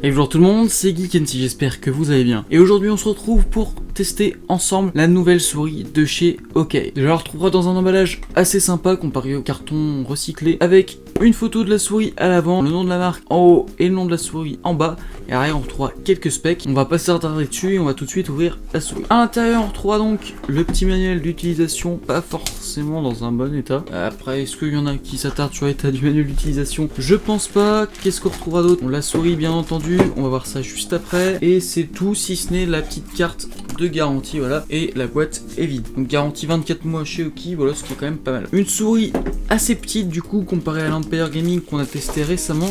Et bonjour tout le monde, c'est Geekenty, j'espère que vous allez bien. Et aujourd'hui on se retrouve pour tester ensemble la nouvelle souris de chez OK. Déjà on la retrouvera dans un emballage assez sympa comparé au carton recyclé, avec une photo de la souris à l'avant, le nom de la marque en haut et le nom de la souris en bas. Et derrière on retrouvera quelques specs. On va pas s'attarder dessus et on va tout de suite ouvrir la souris. À l'intérieur on retrouvera donc le petit manuel d'utilisation, pas forcément dans un bon état. Après, est-ce qu'il y en a qui s'attardent sur l'état du manuel d'utilisation? Je pense pas. Qu'est-ce qu'on retrouvera d'autre? La souris bien entendu, on va voir ça juste après. Et c'est tout si ce n'est la petite carte de garantie, voilà. Et la boîte est vide. Donc garantie 24 mois chez OK, voilà, ce qui est quand même pas mal. Une souris assez petite du coup comparée à l'Empire Gaming qu'on a testé récemment.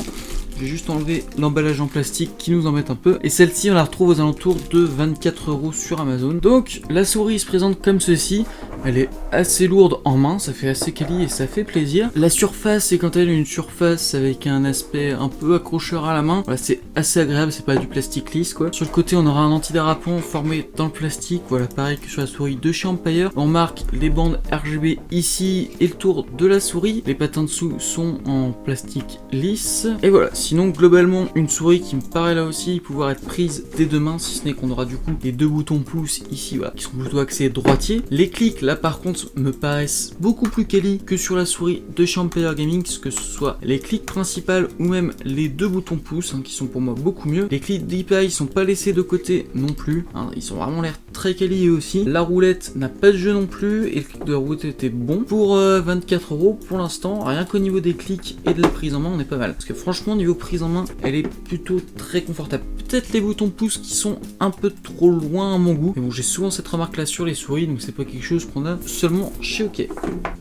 J'ai juste enlevé l'emballage en plastique qui nous embête un peu. Et celle-ci, on la retrouve aux alentours de 24 € sur Amazon. Donc, la souris se présente comme ceci. Elle est assez lourde en main, ça fait assez quali et ça fait plaisir. La surface, c'est quant à elle une surface avec un aspect un peu accrocheur à la main. Voilà, c'est assez agréable, c'est pas du plastique lisse quoi. Sur le côté, on aura un antidérapant formé dans le plastique. Voilà, pareil que sur la souris de chez Empire. On marque les bandes RGB ici et le tour de la souris. Les patins dessous sont en plastique lisse. Et voilà. Sinon, globalement, une souris qui me paraît là aussi pouvoir être prise des deux mains, si ce n'est qu'on aura du coup les deux boutons pouce ici, voilà, qui sont plutôt axés droitier. Les clics, là par contre, me paraissent beaucoup plus quali que sur la souris de chez Empire Gaming, que ce soit les clics principales ou même les deux boutons pouce, qui sont pour moi beaucoup mieux. Les clics DPI sont pas laissés de côté non plus, ils sont vraiment l'air très quali eux aussi. La roulette n'a pas de jeu non plus, et le clic de la roulette était bon. Pour 24 € pour l'instant, rien qu'au niveau des clics et de la prise en main, on est pas mal. Parce que franchement, niveau prise en main, elle est plutôt très confortable. Peut-être les boutons pouce qui sont un peu trop loin à mon goût. Mais bon, j'ai souvent cette remarque là sur les souris, donc c'est pas quelque chose qu'on a seulement chez OK.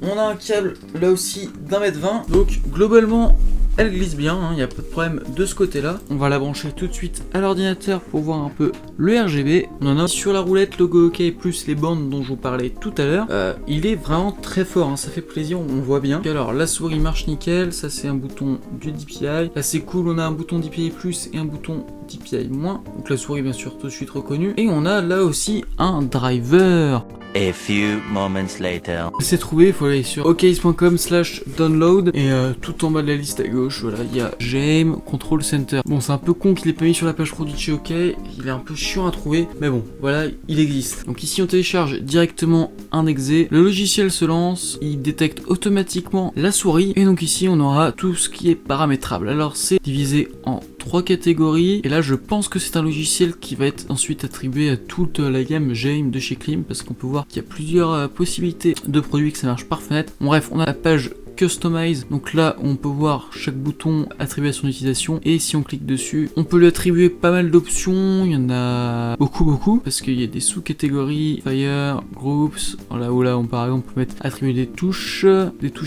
On a un câble là aussi d'1,20 m. Donc globalement, elle glisse bien, il n'y a pas de problème de ce côté-là. On va la brancher tout de suite à l'ordinateur pour voir un peu le RGB. On en a sur la roulette, logo OK, plus les bandes dont je vous parlais tout à l'heure. Il est vraiment très fort, ça fait plaisir, on voit bien. Alors la souris marche nickel, ça c'est un bouton du DPI. Là c'est cool, on a un bouton DPI plus et un bouton DPI moins. Donc la souris bien sûr tout de suite reconnue. Et on a là aussi un driver. A few moments later. C'est trouvé, il faut aller sur oks.com/download et tout en bas de la liste à gauche, voilà, il y a GAME Control Center. Bon, c'est un peu con qu'il ait pas mis sur la page produit de chez OK, il est un peu chiant à trouver, mais bon, voilà, il existe. Donc ici on télécharge directement un exe, le logiciel se lance, il détecte automatiquement la souris, et donc ici on aura tout ce qui est paramétrable. Alors c'est divisé en 3 catégories, et là je pense que c'est un logiciel qui va être ensuite attribué à toute la gamme GAME de chez Klim, parce qu'on peut voir qu'il y a plusieurs possibilités de produits, que ça marche par fenêtre. Bon, bref, on a la page Customize, donc là on peut voir chaque bouton attribué à son utilisation, et si on clique dessus on peut lui attribuer pas mal d'options. Il y en a beaucoup parce qu'il y a des sous-catégories, Fire, Groups, là où là on par exemple peut mettre attribuer des touches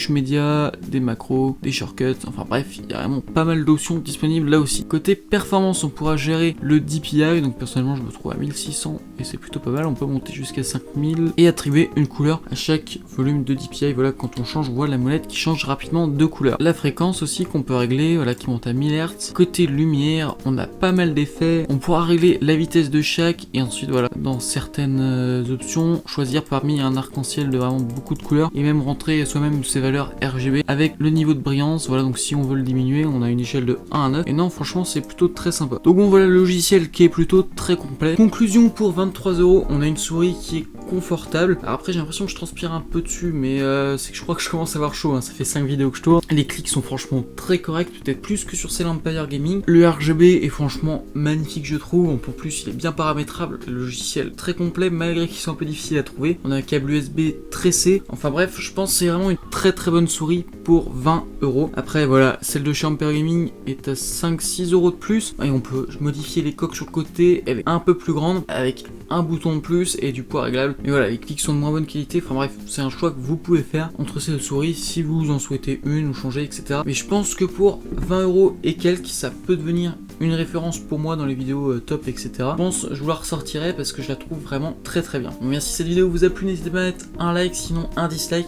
médias, des macros, des shortcuts, enfin bref, il y a vraiment pas mal d'options disponibles là aussi. Côté performance, on pourra gérer le DPI, donc personnellement je me trouve à 1600 et c'est plutôt pas mal, on peut monter jusqu'à 5000 et attribuer une couleur à chaque volume de DPI. Voilà, quand on change, on voit la molette qui change rapidement de couleur. La fréquence aussi qu'on peut régler, voilà, qui monte à 1000 Hz. Côté lumière, on a pas mal d'effets. On pourra régler la vitesse de chaque, et ensuite voilà, dans certaines options, choisir parmi un arc-en-ciel de vraiment beaucoup de couleurs, et même rentrer soi-même ses valeurs RGB avec le niveau de brillance. Voilà, donc si on veut le diminuer, on a une échelle de 1 à 9. Et non, franchement, c'est plutôt très sympa. Donc bon, voilà le logiciel qui est plutôt très complet. Conclusion, pour 23 €, on a une souris qui est confortable. Alors après, j'ai l'impression que je transpire un peu dessus, mais c'est que je crois que je commence à avoir chaud, ça fait 5 vidéos que je tourne. Les clics sont franchement très corrects, peut-être plus que sur celle Empire Gaming. Le RGB est franchement magnifique, je trouve. En plus, il est bien paramétrable. Le logiciel très complet, malgré qu'ils sont un peu difficiles à trouver. On a un câble USB tressé. Enfin bref, je pense que c'est vraiment une très bonne souris pour 20 €. Après, voilà, celle de chez Empire Gaming est à 5-6 € de plus. Et on peut modifier les coques sur le côté. Elle est un peu plus grande, avec un bouton de plus et du poids réglable. Mais voilà, les clics sont de moins bonne qualité. Enfin bref, c'est un choix que vous pouvez faire entre ces deux souris si vous en souhaitez une ou changer, etc. Mais je pense que pour 20 € et quelques, ça peut devenir une référence pour moi dans les vidéos top, etc. Je pense que je vous la ressortirai parce que je la trouve vraiment très bien. Donc, merci si cette vidéo vous a plu, n'hésitez pas à mettre un like, sinon un dislike,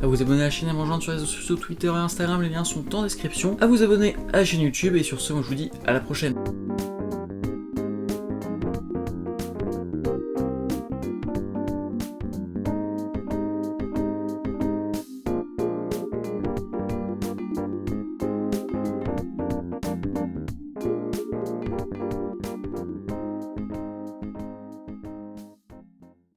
à vous abonner à la chaîne, à me rejoindre sur les réseaux sociaux, Twitter et Instagram, les liens sont en description, à vous abonner à la chaîne YouTube, et sur ce, moi je vous dis à la prochaine.